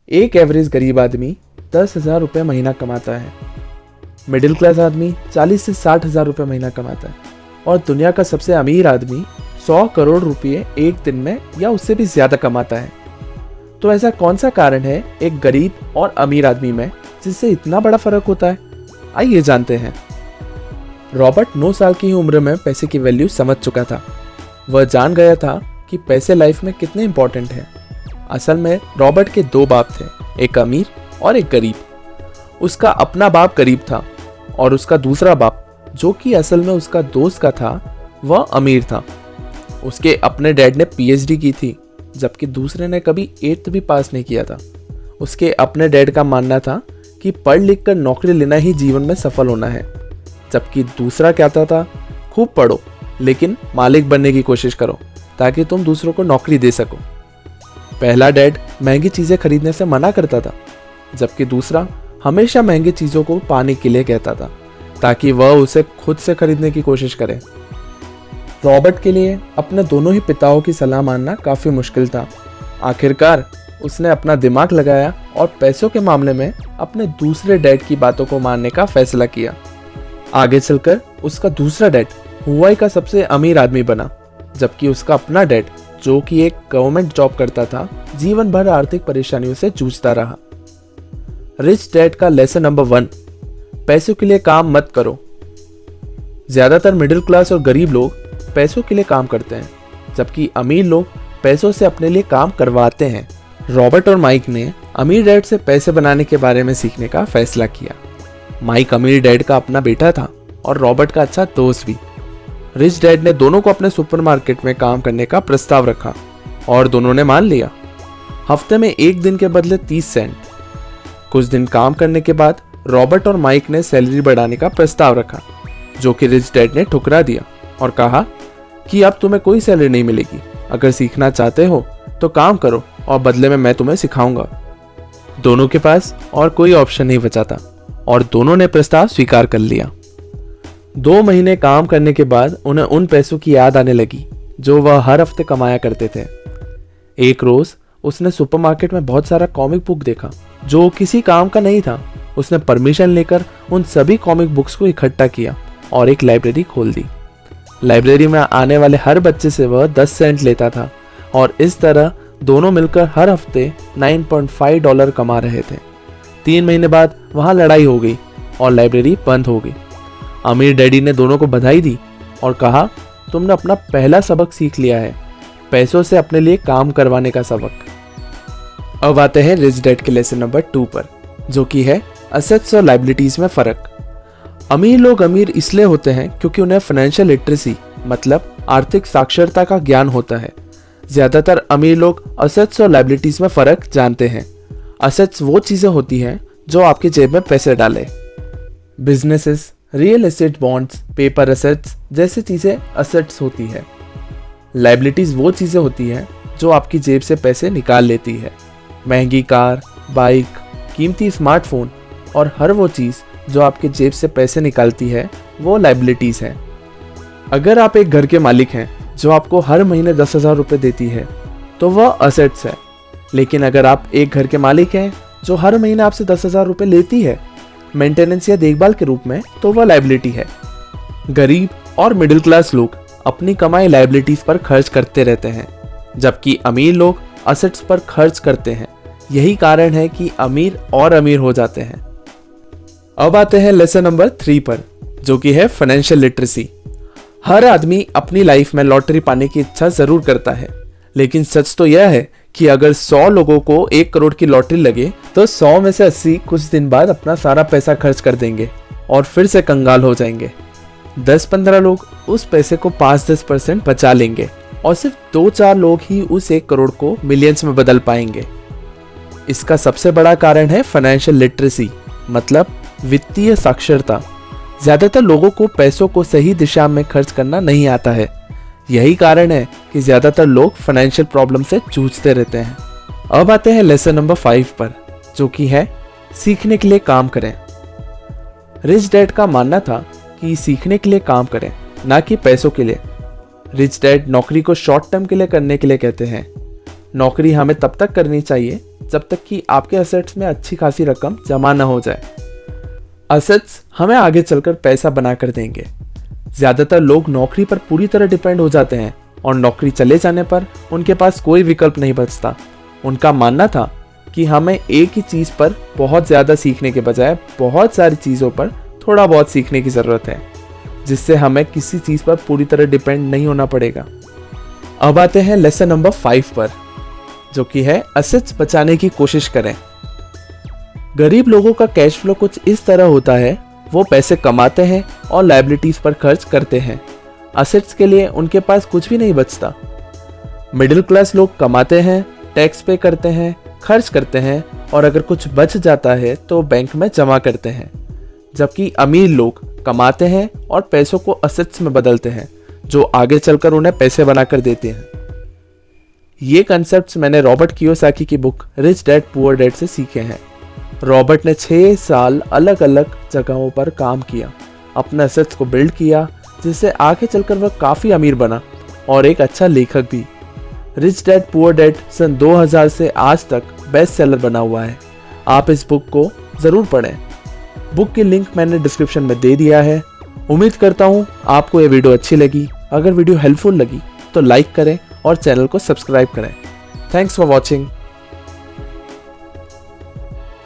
एक एवरेज गरीब आदमी 10,000 रुपये महीना कमाता है। मिडिल क्लास आदमी 40 से 60,000 रुपये महीना कमाता है और दुनिया का सबसे अमीर आदमी 100 करोड़ रुपये एक दिन में या उससे भी ज़्यादा कमाता है। तो ऐसा कौन सा कारण है एक गरीब और अमीर आदमी में जिससे इतना बड़ा फर्क होता है? आइए जानते हैं। रॉबर्ट 9 साल की उम्र में पैसे की वैल्यू समझ चुका था। वह जान गया था कि पैसे लाइफ में कितने इंपॉर्टेंट हैं। असल में रॉबर्ट के 2 बाप थे, एक अमीर और एक गरीब। उसका अपना बाप गरीब था और उसका दूसरा बाप, जो कि असल में उसका दोस्त का था, वह अमीर था। उसके अपने डैड ने पीएचडी की थी, जबकि दूसरे ने कभी 8th भी पास नहीं किया था। उसके अपने डैड का मानना था कि पढ़ लिख कर नौकरी लेना ही जीवन में सफल होना है, जबकि दूसरा कहता था खूब पढ़ो लेकिन मालिक बनने की कोशिश करो ताकि तुम दूसरों को नौकरी दे सको। पहला डैड महंगी चीज़ें खरीदने से मना करता था, जबकि दूसरा हमेशा महंगी चीज़ों को पाने के लिए कहता था ताकि वह उसे खुद से खरीदने की कोशिश करे। रॉबर्ट के लिए अपने दोनों ही पिताओं की सलाह मानना काफ़ी मुश्किल था। आखिरकार उसने अपना दिमाग लगाया और पैसों के मामले में अपने दूसरे डैड की बातों को मानने का फैसला किया। आगे चलकर उसका दूसरा डैड हुआई का सबसे अमीर आदमी बना, जबकि उसका अपना डैड, जो कि एक गवर्नमेंट जॉब करता था, जीवन भर आर्थिक परेशानियों से जूझता रहा। रिच डैड का लेसन नंबर 1, पैसों के लिए काम मत करो। ज्यादातर मिडिल क्लास और गरीब लोग पैसों के लिए काम करते हैं, जबकि अमीर लोग पैसों से अपने लिए काम करवाते हैं। रॉबर्ट और माइक ने अमीर डैड से पैसे बनाने के बारे में सीखने का फैसला किया। माइक अमीर डैड का अपना बेटा था और रॉबर्ट का अच्छा दोस्त भी। रिच डैड ने दोनों को अपने सुपरमार्केट में काम करने का प्रस्ताव रखा और दोनों ने मान लिया। हफ्ते में 1 दिन के बदले 30 सेंट। कुछ दिन काम करने के बाद रॉबर्ट और माइक ने सैलरी बढ़ाने का प्रस्ताव रखा, जो कि रिच डैड ने ठुकरा दिया और कहा कि अब तुम्हें कोई सैलरी नहीं मिलेगी। अगर सीखना चाहते हो तो काम करो और बदले में मैं तुम्हें सिखाऊंगा। दोनों के पास और कोई ऑप्शन नहीं बचा था और दोनों ने प्रस्ताव स्वीकार कर लिया। 2 महीने काम करने के बाद उन्हें उन पैसों की याद आने लगी जो वह हर हफ्ते कमाया करते थे। एक रोज उसने सुपरमार्केट में बहुत सारा कॉमिक बुक देखा जो किसी काम का नहीं था। उसने परमिशन लेकर उन सभी कॉमिक बुक्स को इकट्ठा किया और एक लाइब्रेरी खोल दी। लाइब्रेरी में आने वाले हर बच्चे से वह 10 सेंट लेता था और इस तरह दोनों मिलकर हर हफ्ते $9.5 कमा रहे थे। 3 महीने बाद वहां लड़ाई हो गई और लाइब्रेरी बंद हो गई। अमीर डैडी ने दोनों को बधाई दी और कहा, तुमने अपना पहला सबक सीख लिया है, पैसों से अपने लिए काम करवाने का सबक। अब आते हैं रिच डैड के लेसन नंबर 2 पर, जो कि है असेट्स और लायबिलिटीज में फर्क। अमीर लोग अमीर इसलिए होते हैं क्योंकि उन्हें फाइनेंशियल लिटरेसी मतलब आर्थिक साक्षरता का ज्ञान होता है। ज्यादातर अमीर लोग असेट्स और लायबिलिटीज में फर्क जानते हैं। असेट्स वो चीजें होती हैं जो आपके जेब में पैसे डाले। Businesses, real estate, bonds, paper assets जैसी चीजें असेट्स होती है। लायबिलिटीज वो चीजें होती हैं जो आपकी जेब से पैसे निकाल लेती है। महंगी कार, बाइक, कीमती स्मार्टफोन और हर वो चीज जो आपके जेब से पैसे निकालती है वो लायबिलिटीज है। अगर आप एक घर के मालिक हैं जो आपको हर महीने 10,000 रुपये देती है तो वह असेट्स है। लेकिन अगर आप एक घर के मालिक हैं जो हर महीने आपसे 10,000 रुपये लेती है मेंटेनेंस या देखभाल के रूप में, तो वह लायबिलिटी है। गरीब और मिडिल क्लास लोग अपनी कमाई लायबिलिटीज पर खर्च करते रहते हैं, जबकि अमीर लोग असेट्स पर खर्च करते हैं। यही कारण है कि अमीर और अमीर हो जाते हैं। अब आते हैं लेसन नंबर 3 पर, जो कि है फाइनेंशियल लिटरेसी। हर आदमी अपनी लाइफ में लॉटरी पाने की इच्छा जरूर करता है, लेकिन सच तो यह है कि अगर 100 लोगों को 1 करोड़ की लॉटरी लगे तो 100 में से 80 कुछ दिन बाद अपना सारा पैसा खर्च कर देंगे और फिर से कंगाल हो जाएंगे। 10-15 लोग उस पैसे को 5-10% बचा लेंगे और सिर्फ 2-4 लोग ही उस 1 करोड़ को मिलियंस में बदल पाएंगे। इसका सबसे बड़ा कारण है फाइनेंशियल लिटरेसी मतलब वित्तीय साक्षरता। ज्यादातर लोगों को पैसों को सही दिशा में खर्च करना नहीं आता है। यही कारण है कि ज्यादातर लोग फाइनेंशियल प्रॉब्लम से जूझते रहते हैं। अब आते हैं लेसन नंबर 5 पर, जो कि है सीखने के लिए काम करें। रिच डैड का मानना था कि सीखने के लिए काम करें, ना कि पैसों के लिए। रिच डैड नौकरी को शॉर्ट टर्म के लिए करने के लिए कहते हैं। नौकरी हमें तब तक करनी चाहिए जब तक कि आपके असेट्स में अच्छी खासी रकम जमा न हो जाए। असेट्स हमें आगे चलकर पैसा बनाकर देंगे। ज़्यादातर लोग नौकरी पर पूरी तरह डिपेंड हो जाते हैं और नौकरी चले जाने पर उनके पास कोई विकल्प नहीं बचता। उनका मानना था कि हमें एक ही चीज़ पर बहुत ज़्यादा सीखने के बजाय बहुत सारी चीज़ों पर थोड़ा बहुत सीखने की ज़रूरत है, जिससे हमें किसी चीज़ पर पूरी तरह डिपेंड नहीं होना पड़ेगा। अब आते हैं लेसन नंबर 5 पर, जो कि है असेट्स बचाने की कोशिश करें। गरीब लोगों का कैश फ्लो कुछ इस तरह होता है, वो पैसे कमाते हैं और लायबिलिटीज पर खर्च करते हैं। असेट्स के लिए उनके पास कुछ भी नहीं बचता। मिडिल क्लास लोग कमाते हैं, टैक्स पे करते हैं, खर्च करते हैं और अगर कुछ बच जाता है तो बैंक में जमा करते हैं। जबकि अमीर लोग कमाते हैं और पैसों को असेट्स में बदलते हैं, जो आगे चलकर उन्हें पैसे बनाकर देते हैं। ये कंसेप्ट्स मैंने रॉबर्ट कियोसाकी की book rich dad poor dad से सीखे हैं। रॉबर्ट ने 6 साल अलग अलग जगहों पर काम किया, अपने असेट्स को बिल्ड किया, जिससे आगे चलकर वह काफ़ी अमीर बना और एक अच्छा लेखक भी। रिच डैड पुअर डैड सन 2000 से आज तक बेस्ट सेलर बना हुआ है। आप इस बुक को ज़रूर पढ़ें। बुक की लिंक मैंने डिस्क्रिप्शन में दे दिया है। उम्मीद करता हूँ आपको ये वीडियो अच्छी लगी। अगर वीडियो हेल्पफुल लगी तो लाइक करें और चैनल को सब्सक्राइब करें। Thanks for watching.